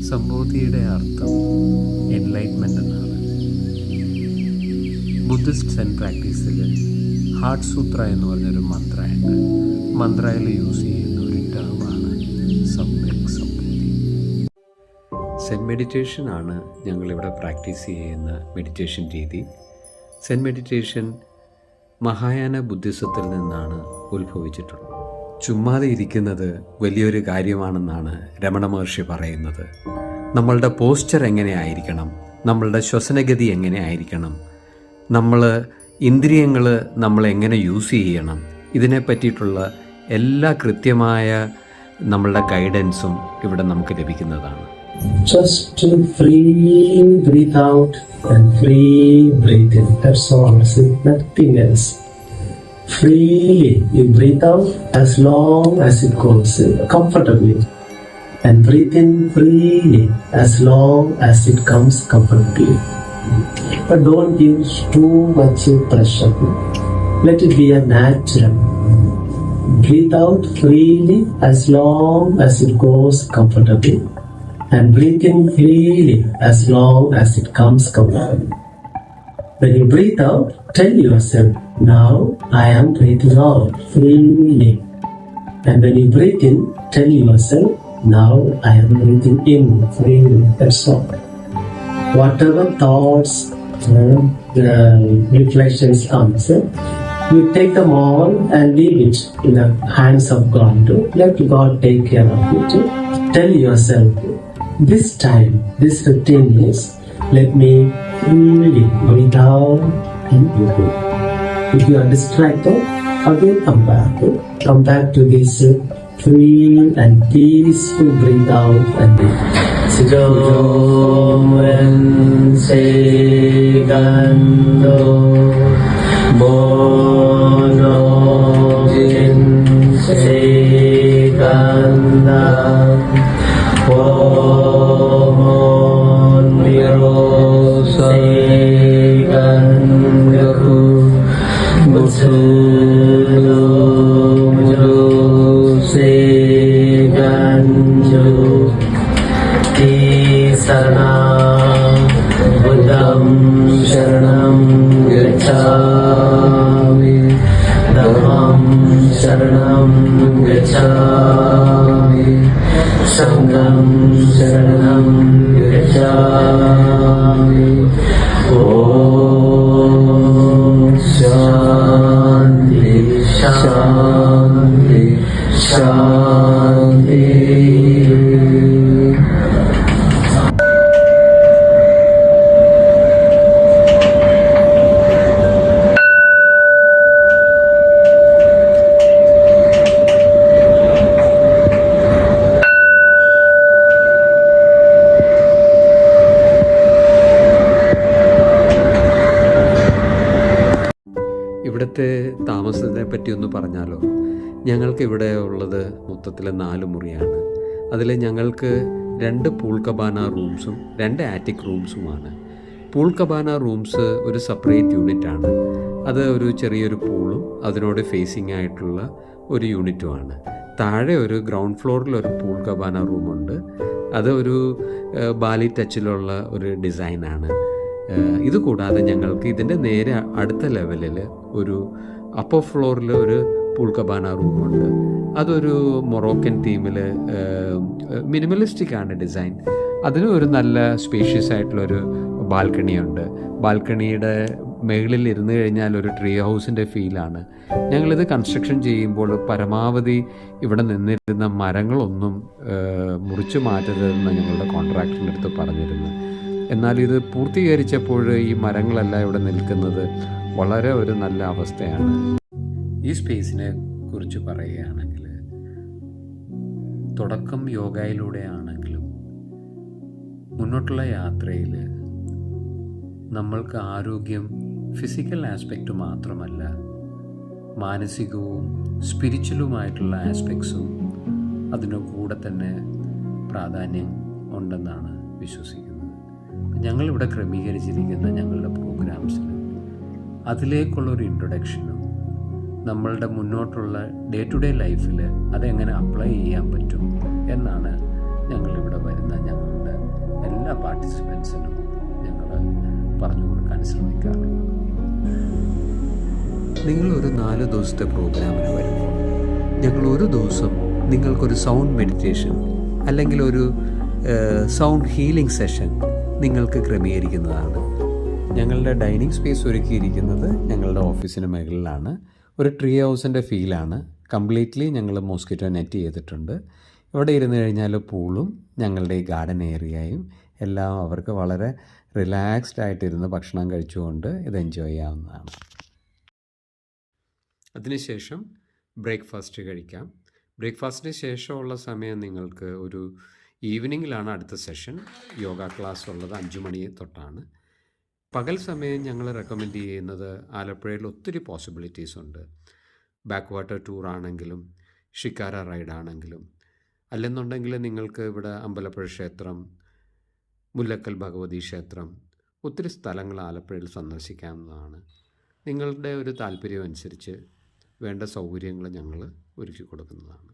സംബോധിയുടെ അർത്ഥം എൻലൈറ്റ്മെൻ്റ് എന്നാണ്. Buddhist Sen പ്രാക്ടീസിൽ heart സൂത്ര എന്ന് പറഞ്ഞൊരു മന്ത്രയുണ്ട്. മന്ത്രയിൽ യൂസ് ചെയ്യുന്ന ഒരു ടേമാണ് സമ്യക് സംബോധി. സെൻ മെഡിറ്റേഷനാണ് ഞങ്ങളിവിടെ പ്രാക്ടീസ് ചെയ്യുന്ന മെഡിറ്റേഷൻ രീതി. സെൻ മെഡിറ്റേഷൻ മഹായാന ബുദ്ധിസത്തിൽ നിന്നാണ് ഉത്ഭവിച്ചിട്ടുള്ളത്. ചുമ്മാതെ ഇരിക്കുന്നത് വലിയൊരു കാര്യമാണെന്നാണ് രമണ മഹർഷി പറയുന്നത്. നമ്മളുടെ പോസ്ചർ എങ്ങനെയായിരിക്കണം, നമ്മളുടെ ശ്വസനഗതി എങ്ങനെയായിരിക്കണം, ഇന്ദ്രിയങ്ങൾ നമ്മളെങ്ങനെ യൂസ് ചെയ്യണം, ഇതിനെ പറ്റിയിട്ടുള്ള എല്ലാ കൃത്യമായ നമ്മളുടെ ഗൈഡൻസും ഇവിടെ നമുക്ക് ലഭിക്കുന്നതാണ്. Just to freely breathe out and free breathe in. That's all. Nothing else. Freely you breathe out as long as it goes comfortably, and breathe in freely as long as it comes comfortably. But don't give too much pressure. Let it be a natural. Breathe out freely as long as it goes comfortably, and breathe in freely as long as it comes comfortably. When you breathe out, tell yourself, now I am breathing out freely. And when you breathe in, tell yourself, now I am breathing in freely. That's all. Whatever thoughts, reflections comes, you take them all and leave it in the hands of God. Let God take care of it. Tell yourself, this time, this 15 minutes, let me fully breathe out and breathe in. If you are distracted, again come back to this free and peaceful breathe out and breathe. Sijomen segando bono jin seganda omon miro segandaku musulo muro seganjo ti saranam buddham sharanam gacchami dhammam sharanam gacchami sangham sharanam gacchami. Om Shanti Shanti Shanti. ഇവിടുത്തെ താമസത്തെ പറ്റി ഒന്ന് പറഞ്ഞാലോ. ഞങ്ങൾക്ക് ഇവിടെ ഉള്ളത് മൊത്തത്തിൽ 4 മുറിയാണ്. അതിൽ ഞങ്ങൾക്ക് 2 പൂൾ കബാന റൂംസും 2 ആറ്റിക് റൂംസുമാണ്. പൂൾ കബാന റൂംസ് ഒരു സെപ്പറേറ്റ് യൂണിറ്റാണ്. അത് ഒരു ചെറിയൊരു പൂളും അതിനോട് ഫേസിംഗ് ആയിട്ടുള്ള ഒരു യൂണിറ്റുമാണ്. താഴെ ഒരു ഗ്രൗണ്ട് ഫ്ലോറിൽ ഒരു പൂൾ കബാന റൂമുണ്ട്. അത് ഒരു ബാലി ടച്ചിലുള്ള ഒരു ഡിസൈനാണ്. ഇതുകൂടാതെ ഞങ്ങൾക്ക് ഇതിൻ്റെ നേരെ അടുത്ത ലെവലിൽ ഒരു അപ്പർ ഫ്ലോറിൽ ഒരു പൂൾ കബാന റൂമുണ്ട്. അതൊരു മൊറോക്കൻ തീമിൽ മിനിമലിസ്റ്റിക് ആണ് ഡിസൈൻ. അതിന് ഒരു നല്ല സ്പേഷ്യസ് ആയിട്ടുള്ളൊരു ബാൽക്കണിയുണ്ട്. ബാൽക്കണിയുടെ മുകളിൽ ഇരുന്ന് കഴിഞ്ഞാൽ ഒരു ട്രീ ഹൗസിൻ്റെ ഫീലാണ്. ഞങ്ങളിത് കൺസ്ട്രക്ഷൻ ചെയ്യുമ്പോൾ പരമാവധി ഇവിടെ നിന്നിരുന്ന മരങ്ങളൊന്നും മുറിച്ചു മാറ്റരുതെന്ന് ഞങ്ങളുടെ കോൺട്രാക്ടറിൻ്റെ അടുത്ത് പറഞ്ഞിരുന്നു. എന്നാൽ ഇത് പൂർത്തീകരിച്ചപ്പോൾ ഈ മരങ്ങളെല്ലാം ഇവിടെ നിൽക്കുന്നത് വളരെ ഒരു നല്ല അവസ്ഥയാണ്. ഈ സ്പേസിനെ കുറിച്ച് പറയുകയാണെങ്കിൽ തുടക്കം യോഗയിലൂടെ ആണെങ്കിലും മുന്നോട്ടുള്ള യാത്രയിൽ നമ്മൾക്ക് ആരോഗ്യം ഫിസിക്കൽ ആസ്പെക്റ്റ് മാത്രമല്ല, മാനസികവും സ്പിരിച്വലുമായിട്ടുള്ള ആസ്പെക്ട്സും അതിൻ്റെ കൂടെ തന്നെ പ്രാധാന്യം ഉണ്ടെന്നാണ് വിശ്വസിക്കുന്നത്. ഞങ്ങളിവിടെ ക്രമീകരിച്ചിരിക്കുന്ന ഞങ്ങളുടെ പ്രോഗ്രാംസിൽ അതിലേക്കുള്ളൊരു ഇൻട്രൊഡക്ഷനും നമ്മളുടെ മുന്നോട്ടുള്ള ഡേ ടു ഡേ ലൈഫിൽ അതെങ്ങനെ അപ്ലൈ ചെയ്യാൻ പറ്റും എന്നാണ് ഞങ്ങളിവിടെ വരുന്ന ഞങ്ങളുടെ പാർട്ടിസിപ്പൻസിനും ഞങ്ങൾ പറഞ്ഞു കൊടുക്കാൻ ശ്രമിക്കാറുണ്ട്. നിങ്ങളൊരു 4 ദിവസത്തെ പ്രോഗ്രാമിന് വരുമ്പോൾ ഞങ്ങൾ ഒരു ദിവസം നിങ്ങൾക്കൊരു സൗണ്ട് മെഡിറ്റേഷൻ അല്ലെങ്കിൽ ഒരു സൗണ്ട് ഹീലിംഗ് സെഷൻ നിങ്ങൾക്ക് ക്രമീകരിക്കുന്നതാണ്. ഞങ്ങളുടെ ഡൈനിങ് സ്പേസ് ഒരുക്കിയിരിക്കുന്നത് ഞങ്ങളുടെ ഓഫീസിന് മുകളിലാണ്. ഒരു ട്രീ ഹൗസിൻ്റെ ഫീലാണ്. കംപ്ലീറ്റ്ലി ഞങ്ങൾ മോസ്കിറ്റോ നെറ്റ് ചെയ്തിട്ടുണ്ട്. ഇവിടെ ഇരുന്ന് കഴിഞ്ഞാൽ പൂളും ഞങ്ങളുടെ ഈ ഗാർഡൻ ഏരിയയും എല്ലാം അവർക്ക് വളരെ റിലാക്സ്ഡ് ആയിട്ടിരുന്ന് ഭക്ഷണം കഴിച്ചുകൊണ്ട് ഇത് എൻജോയ് ചെയ്യാവുന്നതാണ്. അതിനുശേഷം ബ്രേക്ക്ഫാസ്റ്റ് കഴിക്കാം. ബ്രേക്ക്ഫാസ്റ്റിന് ശേഷമുള്ള സമയം നിങ്ങൾക്ക് ഒരു ഈവനിങ്ങിലാണ് അടുത്ത സെഷൻ. യോഗ ക്ലാസ് ഉള്ളത് 5 മണി തൊട്ടാണ്. പകൽ സമയം ഞങ്ങൾ റെക്കമെൻഡ് ചെയ്യുന്നത് ആലപ്പുഴയിൽ ഒത്തിരി പോസിബിലിറ്റീസ് ഉണ്ട്. ബാക്ക് വാട്ടർ ടൂർ ആണെങ്കിലും ഷിക്കാര റൈഡ് ആണെങ്കിലും അല്ലെന്നുണ്ടെങ്കിൽ നിങ്ങൾക്ക് ഇവിടെ അമ്പലപ്പുഴ ക്ഷേത്രം, മുല്ലക്കൽ ഭഗവതി ക്ഷേത്രം, ഒത്തിരി സ്ഥലങ്ങൾ ആലപ്പുഴയിൽ സന്ദർശിക്കാവുന്നതാണ്. നിങ്ങളുടെ ഒരു താല്പര്യം അനുസരിച്ച് വേണ്ട സൗകര്യങ്ങൾ ഞങ്ങൾ ഒരുക്കി കൊടുക്കുന്നതാണ്.